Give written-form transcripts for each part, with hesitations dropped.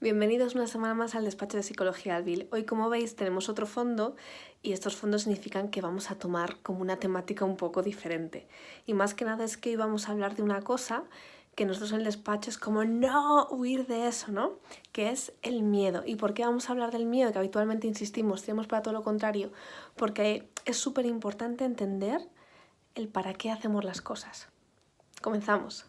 Bienvenidos una semana más al despacho de Psicología Alvil. Hoy, como veis, tenemos otro fondo y estos fondos significan que vamos a tomar como una temática un poco diferente. Y más que nada es que hoy vamos a hablar de una cosa que nosotros en el despacho es como no huir de eso, ¿no? Que es el miedo. ¿Y por qué vamos a hablar del miedo? Que habitualmente insistimos, tenemos para todo lo contrario. Porque es súper importante entender el para qué hacemos las cosas. Comenzamos.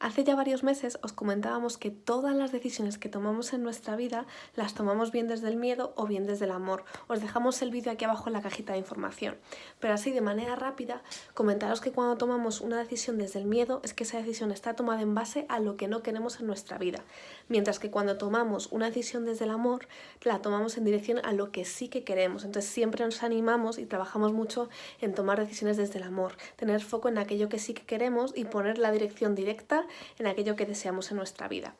Hace ya varios meses os comentábamos que todas las decisiones que tomamos en nuestra vida las tomamos bien desde el miedo o bien desde el amor. Os dejamos el vídeo aquí abajo en la cajita de información. Pero así de manera rápida, comentaros que cuando tomamos una decisión desde el miedo es que esa decisión está tomada en base a lo que no queremos en nuestra vida. Mientras que cuando tomamos una decisión desde el amor, la tomamos en dirección a lo que sí que queremos. Entonces siempre nos animamos y trabajamos mucho en tomar decisiones desde el amor, tener foco en aquello que sí que queremos y poner la dirección directa en aquello que deseamos en nuestra vida.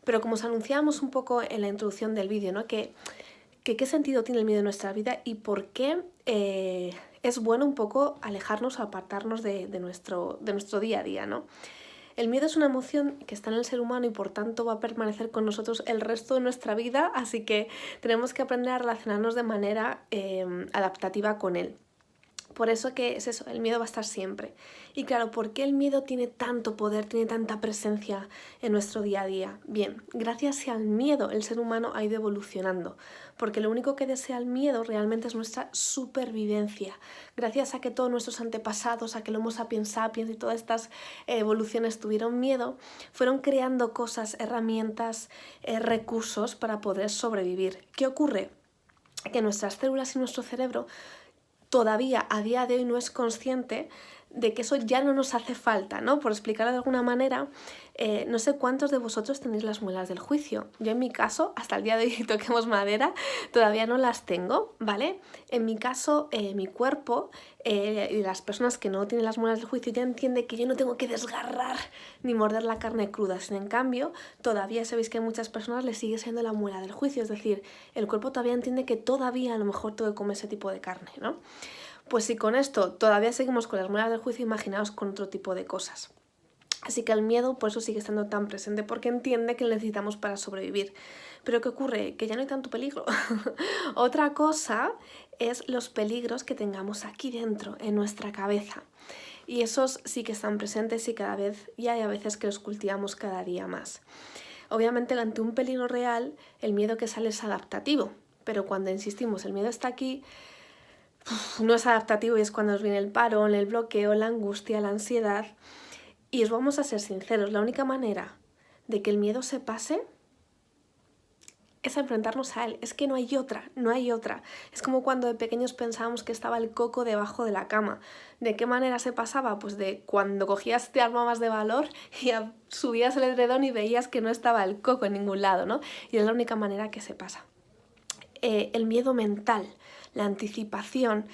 Pero como os anunciábamos un poco en la introducción del vídeo, ¿no? ¿Qué sentido tiene el miedo en nuestra vida y por qué es bueno un poco alejarnos o apartarnos de nuestro día a día, ¿no? El miedo es una emoción que está en el ser humano y por tanto va a permanecer con nosotros el resto de nuestra vida, así que tenemos que aprender a relacionarnos de manera adaptativa con él. Por eso que es eso, el miedo va a estar siempre. Y claro, ¿por qué el miedo tiene tanto poder, tiene tanta presencia en nuestro día a día? Bien, gracias al miedo el ser humano ha ido evolucionando, porque lo único que desea el miedo realmente es nuestra supervivencia. Gracias a que todos nuestros antepasados, a que el Homo sapiens sapiens y todas estas evoluciones tuvieron miedo, fueron creando cosas, herramientas, recursos para poder sobrevivir. ¿Qué ocurre? Que nuestras células y nuestro cerebro todavía a día de hoy no es consciente de que eso ya no nos hace falta, ¿no? Por explicarlo de alguna manera, no sé cuántos de vosotros tenéis las muelas del juicio. Yo en mi caso, hasta el día de hoy, toquemos madera, todavía no las tengo, ¿vale? En mi caso, mi cuerpo y las personas que no tienen las muelas del juicio ya entienden que yo no tengo que desgarrar ni morder la carne cruda. Sin en cambio, todavía sabéis que a muchas personas les sigue siendo la muela del juicio, es decir, el cuerpo todavía entiende que todavía a lo mejor tengo que comer ese tipo de carne, ¿no? Pues si con esto todavía seguimos con las muelas del juicio, imaginaos con otro tipo de cosas. Así que el miedo por eso sigue estando tan presente, porque entiende que lo necesitamos para sobrevivir. Pero ¿qué ocurre? Que ya no hay tanto peligro. Otra cosa es los peligros que tengamos aquí dentro, en nuestra cabeza. Y esos sí que están presentes y cada vez, y hay a veces que los cultivamos cada día más. Obviamente, ante un peligro real, el miedo que sale es adaptativo. Pero cuando insistimos, el miedo está aquí, no es adaptativo y es cuando nos viene el parón, el bloqueo, la angustia, la ansiedad. Y os vamos a ser sinceros, la única manera de que el miedo se pase es enfrentarnos a él. Es que no hay otra, no hay otra. Es como cuando de pequeños pensábamos que estaba el coco debajo de la cama. ¿De qué manera se pasaba? Pues de cuando cogías te armabas de valor y subías el edredón y veías que no estaba el coco en ningún lado, ¿no? Y es la única manera que se pasa. El miedo mental, la anticipación.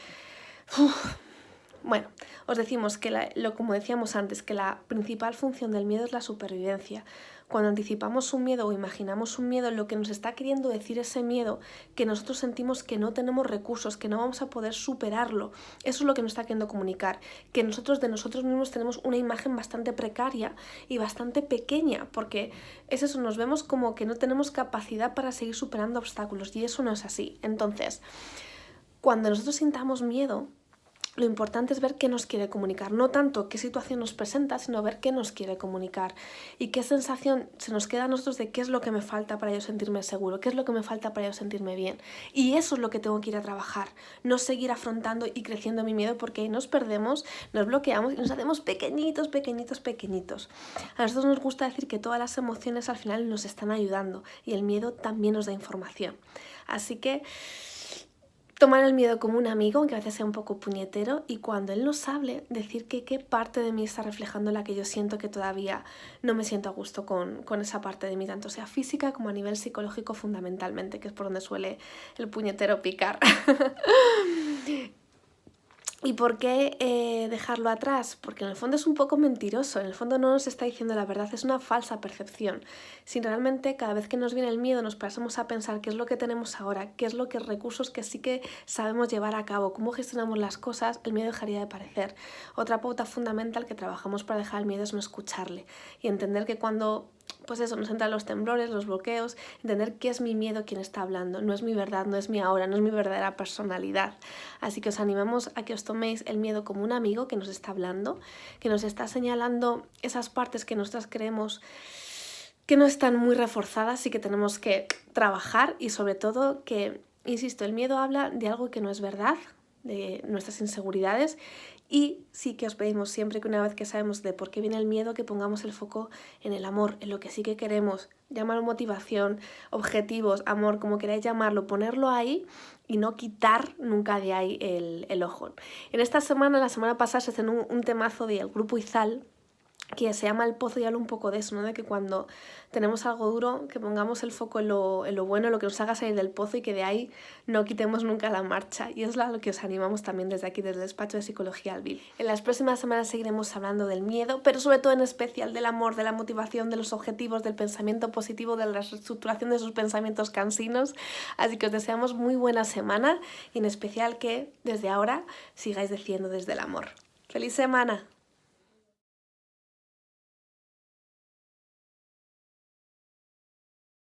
Bueno, os decimos que como decíamos antes, que la principal función del miedo es la supervivencia. Cuando anticipamos un miedo o imaginamos un miedo, lo que nos está queriendo decir ese miedo, que nosotros sentimos que no tenemos recursos, que no vamos a poder superarlo. Eso es lo que nos está queriendo comunicar, que nosotros de nosotros mismos tenemos una imagen bastante precaria y bastante pequeña, porque es eso, nos vemos como que no tenemos capacidad para seguir superando obstáculos y eso no es así. Entonces, cuando nosotros sintamos miedo, lo importante es ver qué nos quiere comunicar, no tanto qué situación nos presenta, sino ver qué nos quiere comunicar y qué sensación se nos queda a nosotros de qué es lo que me falta para yo sentirme seguro, qué es lo que me falta para yo sentirme bien. Y eso es lo que tengo que ir a trabajar, no seguir afrontando y creciendo mi miedo porque ahí nos perdemos, nos bloqueamos y nos hacemos pequeñitos, pequeñitos, pequeñitos. A nosotros nos gusta decir que todas las emociones al final nos están ayudando y el miedo también nos da información. Así que tomar el miedo como un amigo, aunque a veces sea un poco puñetero, y cuando él nos hable, decir que qué parte de mí está reflejando la que yo siento que todavía no me siento a gusto con esa parte de mí, tanto sea física como a nivel psicológico fundamentalmente, que es por donde suele el puñetero picar. ¿Y por qué dejarlo atrás? Porque en el fondo es un poco mentiroso, en el fondo no nos está diciendo la verdad, es una falsa percepción. Si realmente cada vez que nos viene el miedo nos pasamos a pensar qué es lo que tenemos ahora, qué es lo que recursos que sí que sabemos llevar a cabo, cómo gestionamos las cosas, el miedo dejaría de aparecer. Otra pauta fundamental que trabajamos para dejar el miedo es no escucharle y entender que cuando pues eso, nos entran los temblores, los bloqueos, entender qué es mi miedo quien está hablando, no es mi verdad, no es mi ahora, no es mi verdadera personalidad. Así que os animamos a que os toméis el miedo como un amigo que nos está hablando, que nos está señalando esas partes que nosotras creemos que no están muy reforzadas y que tenemos que trabajar, y sobre todo que, insisto, el miedo habla de algo que no es verdad, de nuestras inseguridades, y sí que os pedimos siempre que una vez que sabemos de por qué viene el miedo, que pongamos el foco en el amor, en lo que sí que queremos, llamarlo motivación, objetivos, amor, como queráis llamarlo, ponerlo ahí y no quitar nunca de ahí el ojo. En esta semana, la semana pasada, se estrenó un temazo del grupo Izal, que se llama El Pozo, y habla un poco de eso, ¿no? De que cuando tenemos algo duro, que pongamos el foco en lo bueno, en lo que nos haga salir del pozo, y que de ahí no quitemos nunca la marcha. Y es lo que os animamos también desde aquí, desde el despacho de Psicología al Viv. En las próximas semanas seguiremos hablando del miedo, pero sobre todo en especial del amor, de la motivación, de los objetivos, del pensamiento positivo, de la reestructuración de esos pensamientos cansinos. Así que os deseamos muy buena semana, y en especial que desde ahora sigáis diciendo desde el amor. ¡Feliz semana!